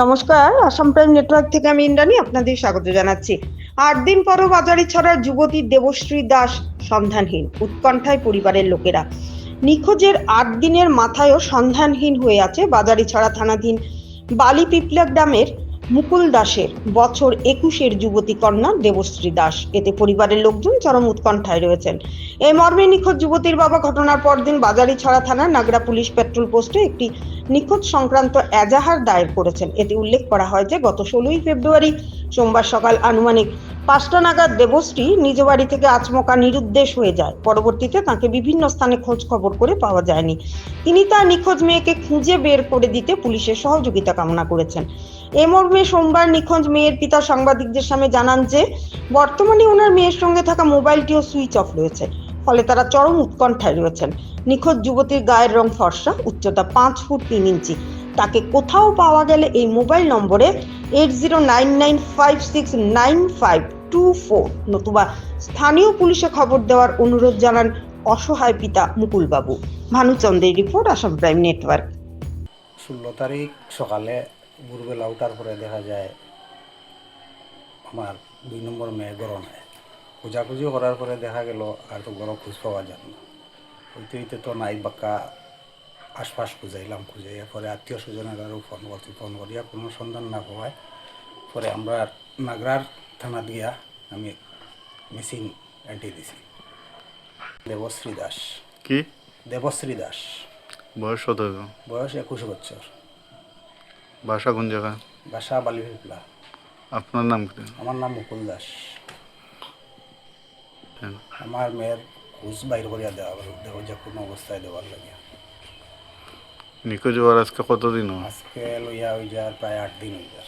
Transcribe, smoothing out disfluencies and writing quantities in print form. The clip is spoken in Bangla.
নমস্কার, আসাম প্রাইম নেটওয়ার্ক থেকে আমি ইন্দ্রাণী আপনাদের স্বাগত জানাচ্ছি। ৮ দিন পরও বাজারিছড়ার যুবতী দেবশ্রী দাস সন্ধানহীন, উৎকণ্ঠায় পরিবারের লোকেরা। নিখোঁজের ৮ দিনের মাথায়ও সন্ধানহীন হয়ে আছে বাজারিছড়া থানাধীন বালিপিপলা গ্রামের মুকুল দাসের বছর ২১-এর যুবতী কন্যা দেবশ্রী দাস। এতে পরিবারের লোকজন চরম উৎকণ্ঠায় রয়েছেন। এই মর্মে নিখোঁজ যুবতীর বাবা ঘটনার পরদিন বাজারিছড়া থানার নাগরা পুলিশ পেট্রোল পোস্টে একটি নিখোঁজ সংক্রান্ত এজাহার দায়ের করেছেন। এতে উল্লেখ করা হয় যে গত ১৬ই ফেব্রুয়ারি সোমবার সকাল আনুমানিক ৫টা নাগাদ দেবশ্রী নিজ বাড়ি থেকে আচমকা নিরুদ্দেশ হয়ে যায়। পরবর্তীতে তাকে বিভিন্ন স্থানে খোঁজ খবর করে পাওয়া যায়নি। তিনি তার নিখোঁজ মেয়েকে খুঁজে বের করে দিতে পুলিশের সহযোগিতা কামনা করেছেন। এ মর্মে সোমবার নিখোঁজ মেয়ের পিতা সাংবাদিকদের সামনে জানান যে বর্তমানে ওনার মেয়ের সঙ্গে থাকা মোবাইলটিও সুইচ অফ রয়েছে, ফলে তারা চরম উৎকণ্ঠায় রয়েছেন। নিখোঁজ যুবতীর গায়ের রং ফর্সা, উচ্চতা ৫ ফুট ৩ ইঞ্চি। তাকে কোথাও পাওয়া গেলে এই মোবাইল নম্বরে 8099569524 নতুবা স্থানীয় পুলিশে খবর দেওয়ার অনুরোধ জানান অসহায় পিতা মুকুলবাবু। ভানুচন্দ্রের রিপোর্ট, আসাম প্রাইম নেটওয়ার্ক। ১৬ তারিখ সকালে ভোরবেলা উঠার পরে দেখা যায় আমার ২ নম্বর মেয়ে গড় নাই। খোঁজাখুঁজি করার পরে দেখা গেল আর তো গড় খোঁজ পাওয়া যায় না। হইতে তো নাই বাক্কা আশপাশ খুঁজাইলাম, খুঁজাইয়া পরে আত্মীয় স্বজনের আরও ফোন করিয়া কোনো সন্ধান না পাওয়ায় পরে আমরা নাগরার থানা দিয়া আমি মিসিং এন্ট্রি দিছি। দেবশ্রী দাস। কি দেবশ্রী দাস, বয়স কত হবে? বয়স ২১ বছর, বাসা কোন জায়গা? বাসা বালিপিপলা। আপনার নাম কি? আমার নাম মুকুল দাস। হ্যাঁ। আমার মেয়ের খোঁজ বাইর করিয়া দেওয়া যে কোনো অবস্থায় দেওয়ার লাগে। নিখোঁজ হওয়ার আজকে কতদিন হয়? আজকে লইয়া হয়ে যার প্রায় ৮ দিন হয়ে যার।